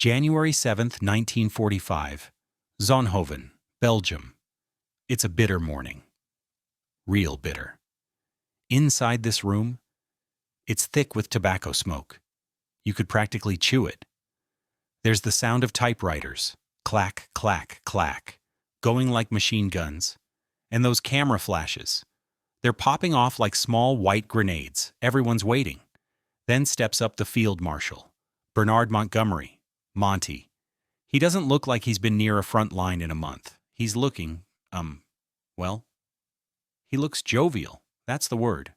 January 7th, 1945. Zonhoven, Belgium. It's a bitter morning. Real bitter. Inside this room, it's thick with tobacco smoke. You could practically chew it. There's the sound of typewriters, clack, clack, clack, going like machine guns, and those camera flashes. They're popping off like small white grenades. Everyone's waiting. Then steps up the Field Marshal, Bernard Montgomery, Monty. He doesn't look like he's been near a front line in a month. He's looking, well, he looks jovial. That's the word.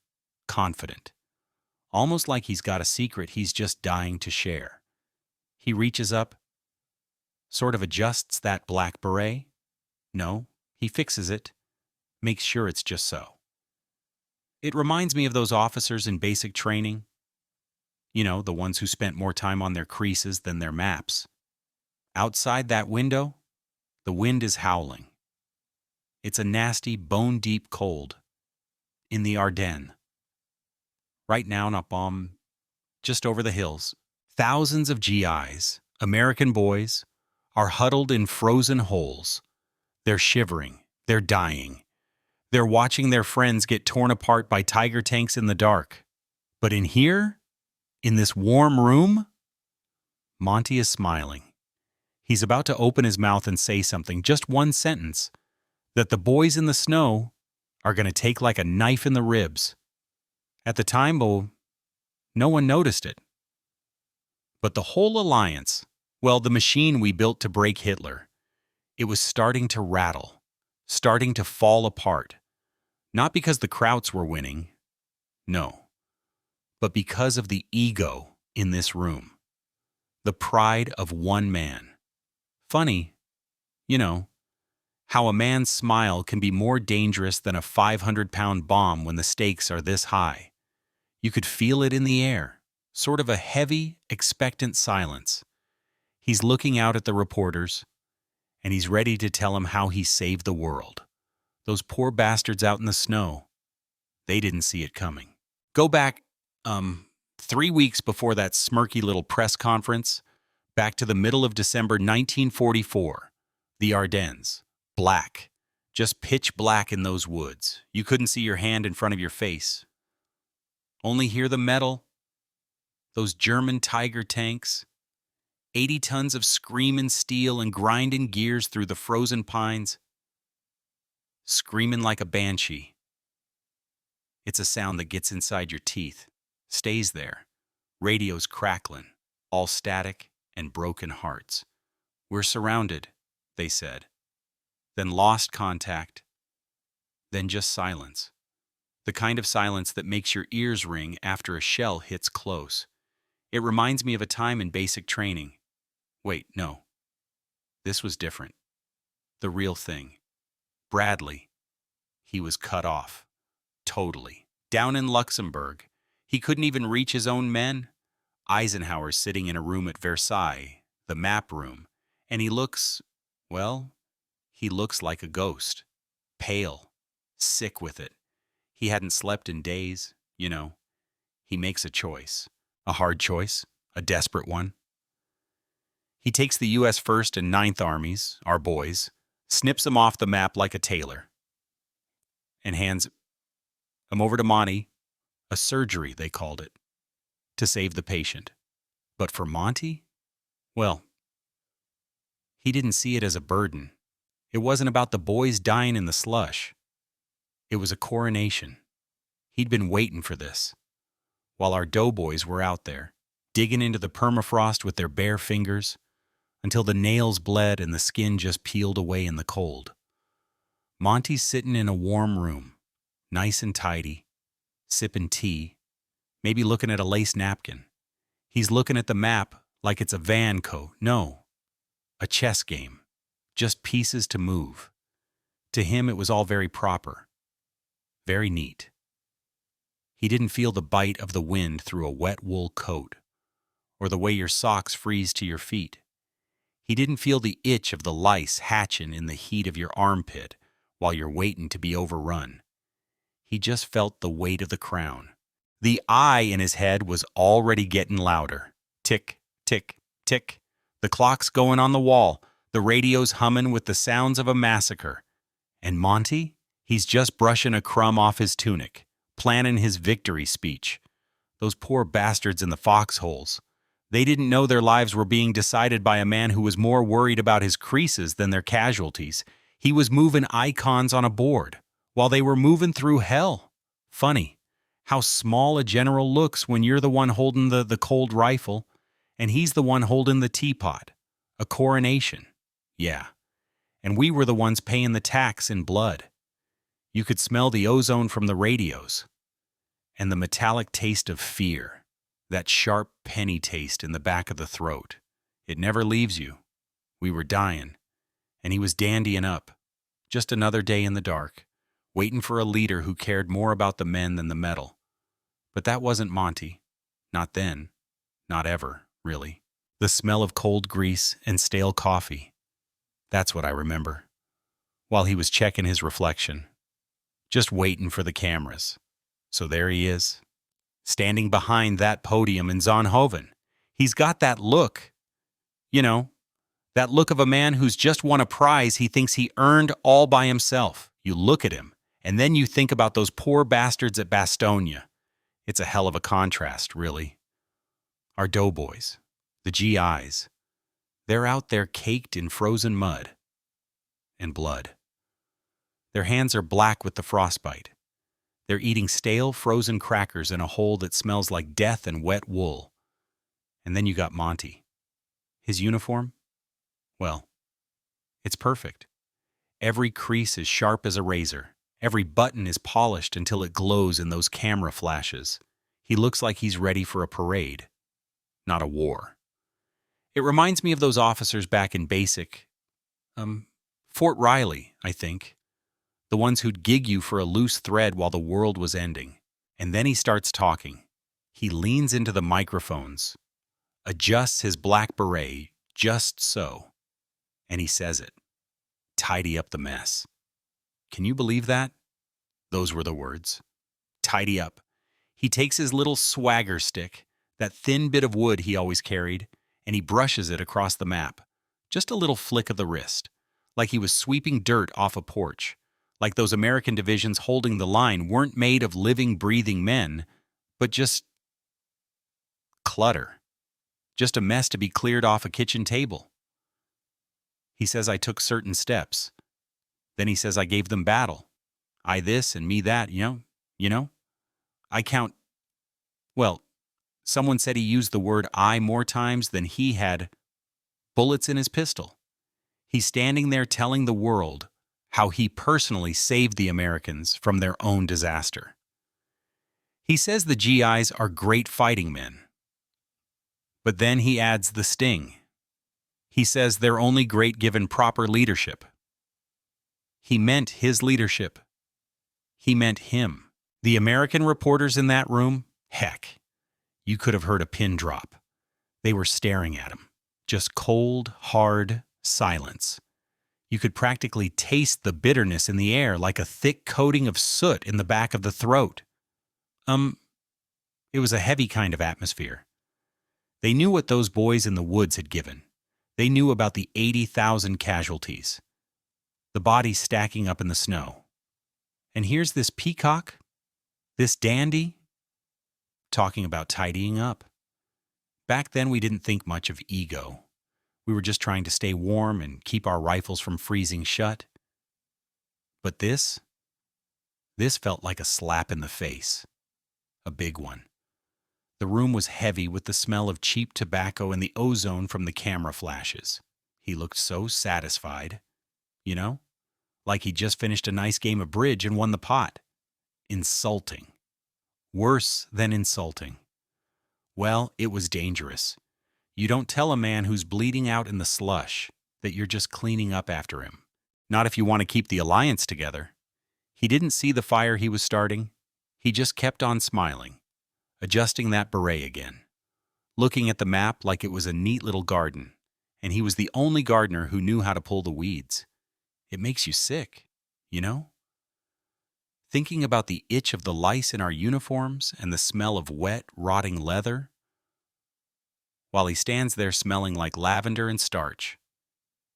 Confident. Almost like he's got a secret he's just dying to share. He reaches up, sort of adjusts that black beret. No, he fixes it, makes sure it's just so. It reminds me of those officers in basic training. You know, the ones who spent more time on their creases than their maps. Outside that window, the wind is howling. It's a nasty, bone-deep cold. In the Ardennes. Right now, Napalm, just over the hills, thousands of GIs, American boys, are huddled in frozen holes. They're shivering. They're dying. They're watching their friends get torn apart by tiger tanks in the dark. But in here, in this warm room, Monty is smiling. He's about to open his mouth and say something, just one sentence, that the boys in the snow are going to take like a knife in the ribs. At the time, no one noticed it. But the whole alliance, well, the machine we built to break Hitler, it was starting to rattle, starting to fall apart. Not because the Krauts were winning, no, but because of the ego in this room. The pride of one man. Funny, you know, how a man's smile can be more dangerous than a 500-pound bomb when the stakes are this high. You could feel it in the air, sort of a heavy, expectant silence. He's looking out at the reporters, and he's ready to tell them how he saved the world. Those poor bastards out in the snow, they didn't see it coming. Go back, 3 weeks before that smirky little press conference, back to the middle of December 1944, the Ardennes. Black. Just pitch black in those woods. You couldn't see your hand in front of your face. Only hear the metal. Those German Tiger tanks. 80 tons of screaming steel and grinding gears through the frozen pines. Screaming like a banshee. It's a sound that gets inside your teeth. Stays there. Radio's crackling. All static and broken hearts. We're surrounded, they said. Then lost contact, then just silence. The kind of silence that makes your ears ring after a shell hits close. It reminds me of a time in basic training. Wait, no. This was different. The real thing. Bradley. He was cut off. Totally. Down in Luxembourg. He couldn't even reach his own men. Eisenhower's sitting in a room at Versailles, the map room, and he looks, well, he looks like a ghost, pale, sick with it. He hadn't slept in days, you know. He makes a choice, a hard choice, a desperate one. He takes the U.S. 1st and 9th Armies, our boys, snips them off the map like a tailor, and hands them over to Monty, a surgery, they called it, to save the patient. But for Monty, well, he didn't see it as a burden. It wasn't about the boys dying in the slush. It was a coronation. He'd been waiting for this. While our doughboys were out there, digging into the permafrost with their bare fingers, until the nails bled and the skin just peeled away in the cold. Monty's sitting in a warm room, nice and tidy, sipping tea, maybe looking at a lace napkin. He's looking at the map like it's a van coat. No, a chess game. Just pieces to move. To him, it was all very proper, very neat. He didn't feel the bite of the wind through a wet wool coat, or the way your socks freeze to your feet. He didn't feel the itch of the lice hatching in the heat of your armpit while you're waiting to be overrun. He just felt the weight of the crown. The I in his head was already getting louder. Tick, tick, tick. The clock's going on the wall, the radio's humming with the sounds of a massacre. And Monty? He's just brushing a crumb off his tunic, planning his victory speech. Those poor bastards in the foxholes. They didn't know their lives were being decided by a man who was more worried about his creases than their casualties. He was moving icons on a board, while they were moving through hell. Funny how small a general looks when you're the one holding the cold rifle, and he's the one holding the teapot. A coronation. Yeah. And we were the ones paying the tax in blood. You could smell the ozone from the radios. And the metallic taste of fear. That sharp penny taste in the back of the throat. It never leaves you. We were dying. And he was dandying up. Just another day in the dark. Waiting for a leader who cared more about the men than the medal. But that wasn't Monty. Not then. Not ever, really. The smell of cold grease and stale coffee. That's what I remember. While he was checking his reflection. Just waiting for the cameras. So there he is. Standing behind that podium in Zonhoven. He's got that look. You know, that look of a man who's just won a prize he thinks he earned all by himself. You look at him, and then you think about those poor bastards at Bastogne. It's a hell of a contrast, really. Our doughboys, the GIs, they're out there caked in frozen mud and blood. Their hands are black with the frostbite. They're eating stale, frozen crackers in a hole that smells like death and wet wool. And then you got Monty. His uniform? Well, it's perfect. Every crease is sharp as a razor. Every button is polished until it glows in those camera flashes. He looks like he's ready for a parade, not a war. It reminds me of those officers back in basic, Fort Riley, I think. The ones who'd gig you for a loose thread while the world was ending. And then he starts talking. He leans into the microphones, adjusts his black beret just so, and he says it. Tidy up the mess. Can you believe that? Those were the words. Tidy up. He takes his little swagger stick, that thin bit of wood he always carried, and he brushes it across the map. Just a little flick of the wrist, like he was sweeping dirt off a porch. Like those American divisions holding the line weren't made of living, breathing men, but just clutter. Just a mess to be cleared off a kitchen table. He says I took certain steps. Then he says I gave them battle. I this and me that, you know? I count. Well, someone said he used the word I more times than he had bullets in his pistol. He's standing there telling the world how he personally saved the Americans from their own disaster. He says the GIs are great fighting men. But then he adds the sting. He says they're only great given proper leadership. He meant his leadership. He meant him. The American reporters in that room, heck, you could have heard a pin drop. They were staring at him. Just cold, hard silence. You could practically taste the bitterness in the air like a thick coating of soot in the back of the throat. It was a heavy kind of atmosphere. They knew what those boys in the woods had given. They knew about the 80,000 casualties. The bodies stacking up in the snow. And here's this peacock, this dandy, talking about tidying up. Back then we didn't think much of ego. We were just trying to stay warm and keep our rifles from freezing shut. But this felt like a slap in the face. A big one. The room was heavy with the smell of cheap tobacco and the ozone from the camera flashes. He looked so satisfied. You know? Like he just finished a nice game of bridge and won the pot. Insulting. Worse than insulting. Well, it was dangerous. You don't tell a man who's bleeding out in the slush that you're just cleaning up after him. Not if you want to keep the alliance together. He didn't see the fire he was starting. He just kept on smiling, adjusting that beret again, looking at the map like it was a neat little garden, and he was the only gardener who knew how to pull the weeds. It makes you sick, you know? Thinking about the itch of the lice in our uniforms and the smell of wet, rotting leather. while he stands there smelling like lavender and starch.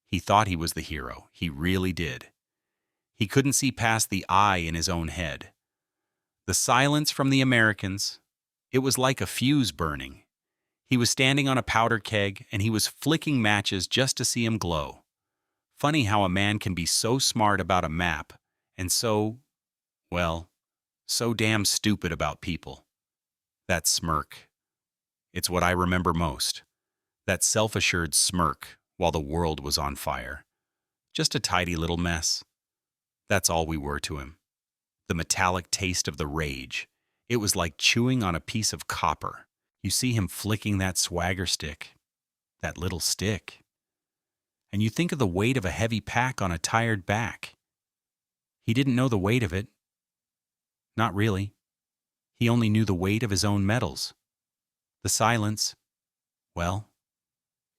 He thought he was the hero. He really did. He couldn't see past the eye in his own head. The silence from the Americans, it was like a fuse burning. He was standing on a powder keg, and he was flicking matches just to see him glow. Funny how a man can be so smart about a map, and so damn stupid about people. That smirk. It's what I remember most. That self-assured smirk while the world was on fire. Just a tidy little mess. That's all we were to him. The metallic taste of the rage. It was like chewing on a piece of copper. You see him flicking that swagger stick. That little stick. And you think of the weight of a heavy pack on a tired back. He didn't know the weight of it. Not really. He only knew the weight of his own medals. The silence, well,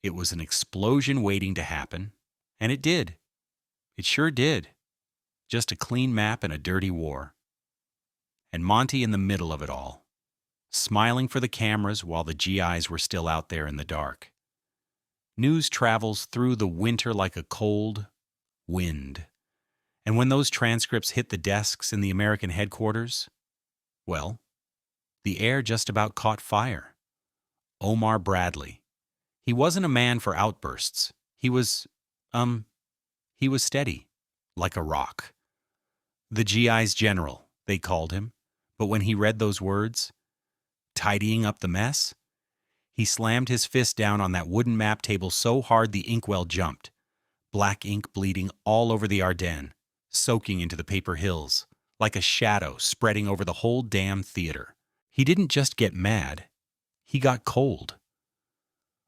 it was an explosion waiting to happen, and it did. It sure did. Just a clean map and a dirty war. And Monty in the middle of it all, smiling for the cameras while the GIs were still out there in the dark. News travels through the winter like a cold wind. And when those transcripts hit the desks in the American headquarters, well, the air just about caught fire. Omar Bradley. He wasn't a man for outbursts. He was steady, like a rock. The GI's general, they called him. But when he read those words, tidying up the mess, he slammed his fist down on that wooden map table so hard the inkwell jumped, black ink bleeding all over the Ardennes, soaking into the paper hills, like a shadow spreading over the whole damn theater. He didn't just get mad, he got cold.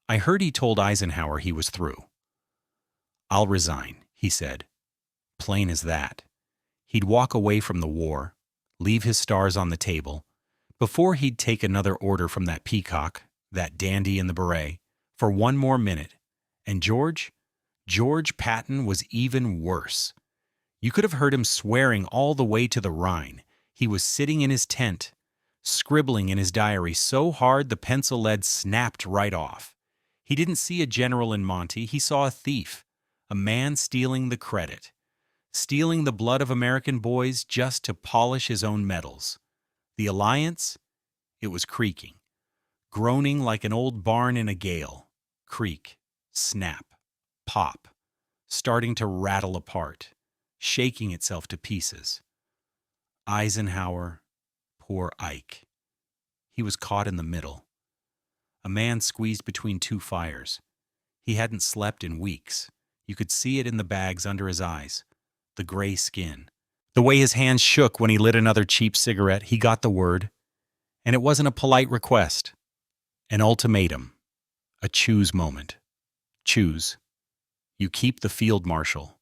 I heard he told Eisenhower he was through. "I'll resign," he said. Plain as that. He'd walk away from the war, leave his stars on the table, before he'd take another order from that peacock, that dandy in the beret, for one more minute. And George Patton was even worse. You could have heard him swearing all the way to the Rhine. He was sitting in his tent, scribbling in his diary so hard the pencil lead snapped right off. He didn't see a general in Monty, he saw a thief, a man stealing the credit, stealing the blood of American boys just to polish his own medals. The alliance, it was creaking, groaning like an old barn in a gale. Creak, snap, pop, starting to rattle apart, shaking itself to pieces. Eisenhower, poor Ike. He was caught in the middle. A man squeezed between two fires. He hadn't slept in weeks. You could see it in the bags under his eyes, the gray skin. The way his hands shook when he lit another cheap cigarette, he got the word. And it wasn't a polite request. An ultimatum. A choose moment. Choose. You keep the Field Marshal,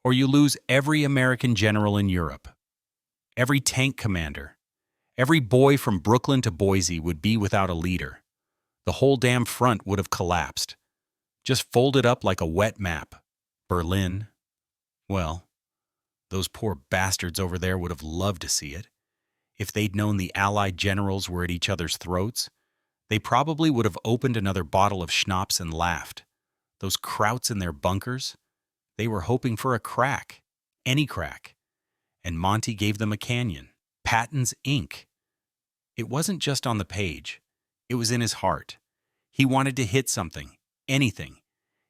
or you lose every American general in Europe. Every tank commander, every boy from Brooklyn to Boise would be without a leader. The whole damn front would have collapsed, just folded up like a wet map. Berlin, well, those poor bastards over there would have loved to see it. If they'd known the Allied generals were at each other's throats, they probably would have opened another bottle of schnapps and laughed. Those krauts in their bunkers, they were hoping for a crack, any crack. And Monty gave them a canyon, Patton's ink. It wasn't just on the page. It was in his heart. He wanted to hit something, anything.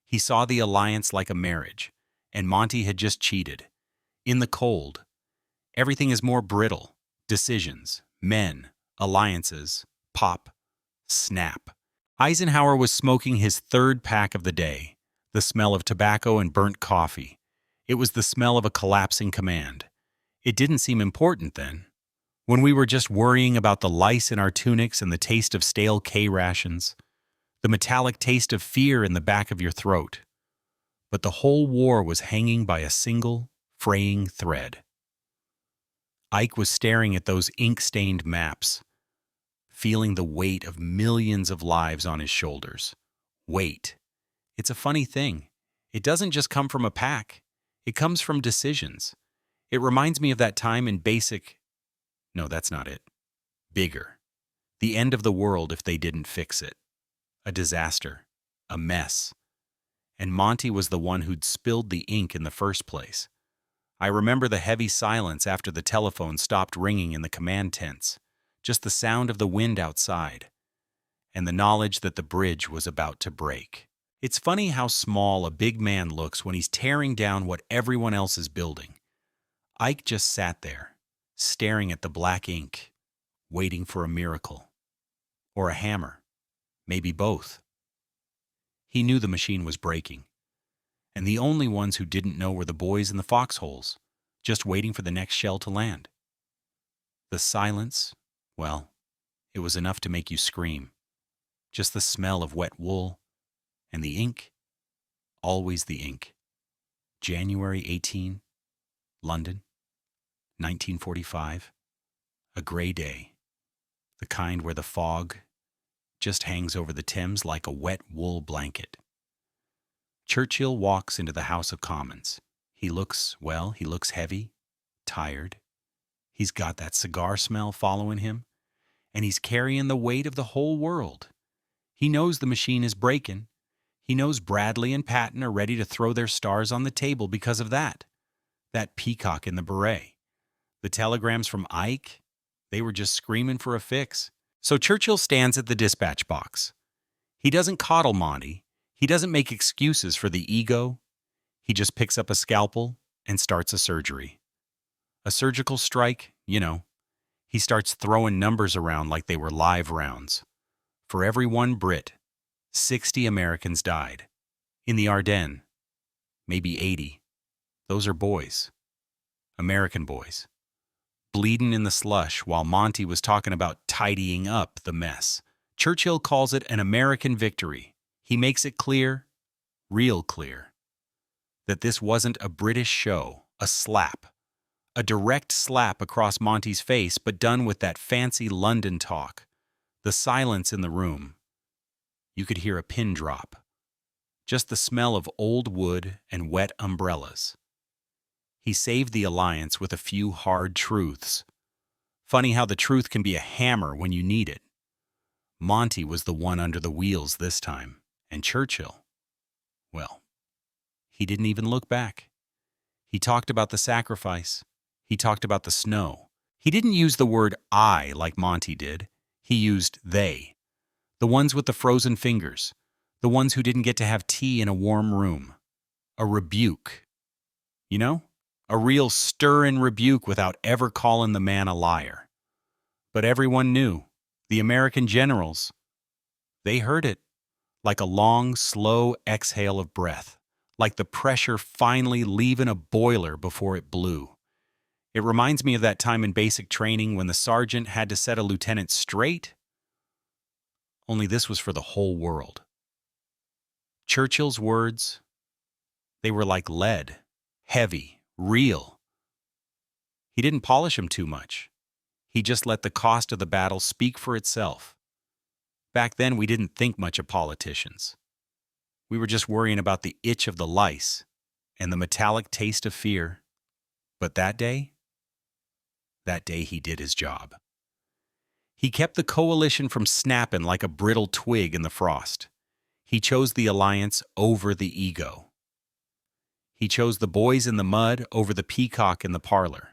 He saw the alliance like a marriage, and Monty had just cheated. In the cold, everything is more brittle. Decisions, men, alliances, pop, snap. Eisenhower was smoking his third pack of the day, the smell of tobacco and burnt coffee. It was the smell of a collapsing command. It didn't seem important then, when we were just worrying about the lice in our tunics and the taste of stale K rations, the metallic taste of fear in the back of your throat. But the whole war was hanging by a single, fraying thread. Ike was staring at those ink-stained maps, feeling the weight of millions of lives on his shoulders. Weight. It's a funny thing. It doesn't just come from a pack. It comes from decisions. It reminds me of that time in basic... No, that's not it. Bigger. The end of the world if they didn't fix it. A disaster. A mess. And Monty was the one who'd spilled the ink in the first place. I remember the heavy silence after the telephone stopped ringing in the command tents, just the sound of the wind outside, and the knowledge that the bridge was about to break. It's funny how small a big man looks when he's tearing down what everyone else is building. Ike just sat there, staring at the black ink, waiting for a miracle. Or a hammer. Maybe both. He knew the machine was breaking, and the only ones who didn't know were the boys in the foxholes, just waiting for the next shell to land. The silence, well, it was enough to make you scream. Just the smell of wet wool, and the ink, always the ink. January 18, London, 1945. A gray day, the kind where the fog just hangs over the Thames like a wet wool blanket. Churchill walks into the House of Commons. He looks heavy, tired. He's got that cigar smell following him, and he's carrying the weight of the whole world. He knows the machine is breaking. He knows Bradley and Patton are ready to throw their stars on the table because of that peacock in the beret. The telegrams from Ike, they were just screaming for a fix. So Churchill stands at the dispatch box. He doesn't coddle Monty. He doesn't make excuses for the ego. He just picks up a scalpel and starts a surgery. A surgical strike, you know. He starts throwing numbers around like they were live rounds. For every one Brit, 60 Americans died. In the Ardennes, maybe 80. Those are boys. American boys. Bleeding in the slush while Monty was talking about tidying up the mess. Churchill calls it an American victory. He makes it clear, real clear, that this wasn't a British show, a slap. A direct slap across Monty's face, but done with that fancy London talk. The silence in the room. You could hear a pin drop. Just the smell of old wood and wet umbrellas. He saved the alliance with a few hard truths. Funny how the truth can be a hammer when you need it. Monty was the one under the wheels this time, and Churchill, well, he didn't even look back. He talked about the sacrifice. He talked about the snow. He didn't use the word I like Monty did. He used they. The ones with the frozen fingers. The ones who didn't get to have tea in a warm room. A rebuke. You know? A real stir-in rebuke without ever calling the man a liar. But everyone knew. The American generals. They heard it. Like a long, slow exhale of breath. Like the pressure finally leaving a boiler before it blew. It reminds me of that time in basic training when the sergeant had to set a lieutenant straight. Only this was for the whole world. Churchill's words, they were like lead, heavy, real. He didn't polish them too much. He just let the cost of the battle speak for itself. Back then, we didn't think much of politicians. We were just worrying about the itch of the lice and the metallic taste of fear. But that day he did his job. He kept the coalition from snapping like a brittle twig in the frost. He chose the alliance over the ego. He chose the boys in the mud over the peacock in the parlor.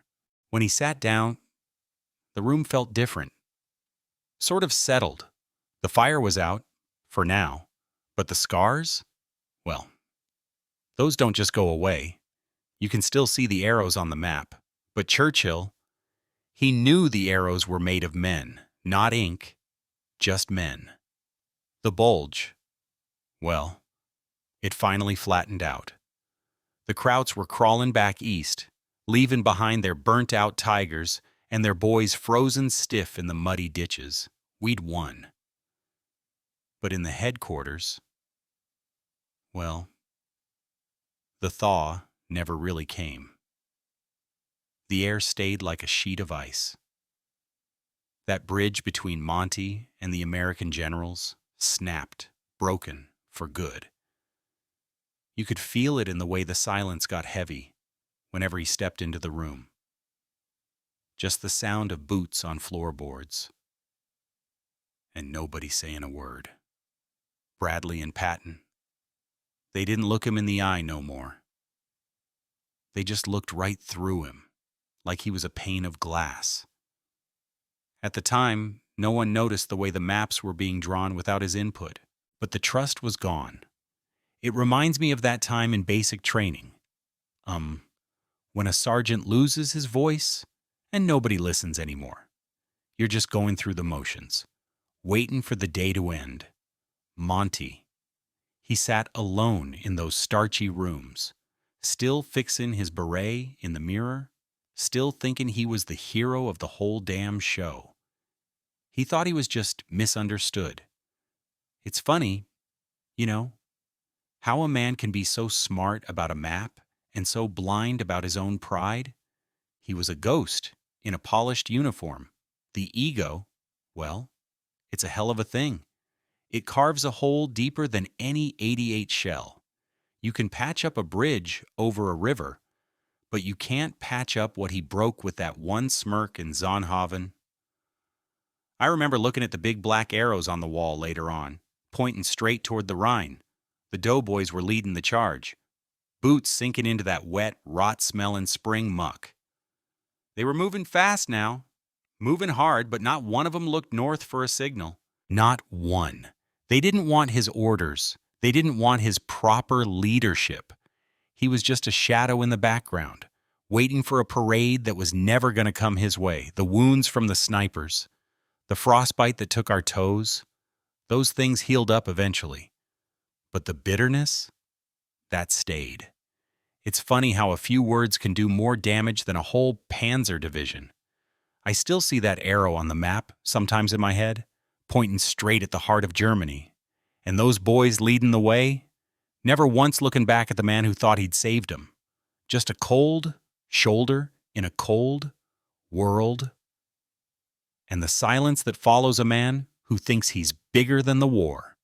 When he sat down, the room felt different. Sort of settled. The fire was out, for now. But the scars? Well, those don't just go away. You can still see the arrows on the map. But Churchill, he knew the arrows were made of men, not ink, just men. The Bulge, well, it finally flattened out. The Krauts were crawling back east, leaving behind their burnt-out tigers and their boys frozen stiff in the muddy ditches. We'd won. But in the headquarters, well, the thaw never really came. The air stayed like a sheet of ice. That bridge between Monty and the American generals snapped, broken, for good. You could feel it in the way the silence got heavy whenever he stepped into the room. Just the sound of boots on floorboards, and nobody saying a word. Bradley and Patton. They didn't look him in the eye no more. They just looked right through him, like he was a pane of glass. At the time, no one noticed the way the maps were being drawn without his input, but the trust was gone. It reminds me of that time in basic training. When a sergeant loses his voice and nobody listens anymore. You're just going through the motions, waiting for the day to end. Monty. He sat alone in those starchy rooms, still fixing his beret in the mirror, still thinking he was the hero of the whole damn show. He thought he was just misunderstood. It's funny, how a man can be so smart about a map and so blind about his own pride. He was a ghost in a polished uniform. The ego, well, it's a hell of a thing. It carves a hole deeper than any 88 shell. You can patch up a bridge over a river, but you can't patch up what he broke with that one smirk in Zonhoven. I remember looking at the big black arrows on the wall later on, pointing straight toward the Rhine. The doughboys were leading the charge, boots sinking into that wet, rot-smelling spring muck. They were moving fast now, moving hard, but not one of them looked north for a signal. Not one. They didn't want his orders. They didn't want his proper leadership. He was just a shadow in the background, waiting for a parade that was never going to come his way. The wounds from the snipers, the frostbite that took our toes, those things healed up eventually. But the bitterness, that stayed. It's funny how a few words can do more damage than a whole panzer division. I still see that arrow on the map, sometimes in my head, pointing straight at the heart of Germany. And those boys leading the way, never once looking back at the man who thought he'd saved him. Just a cold shoulder in a cold world. And the silence that follows a man who thinks he's bigger than the war.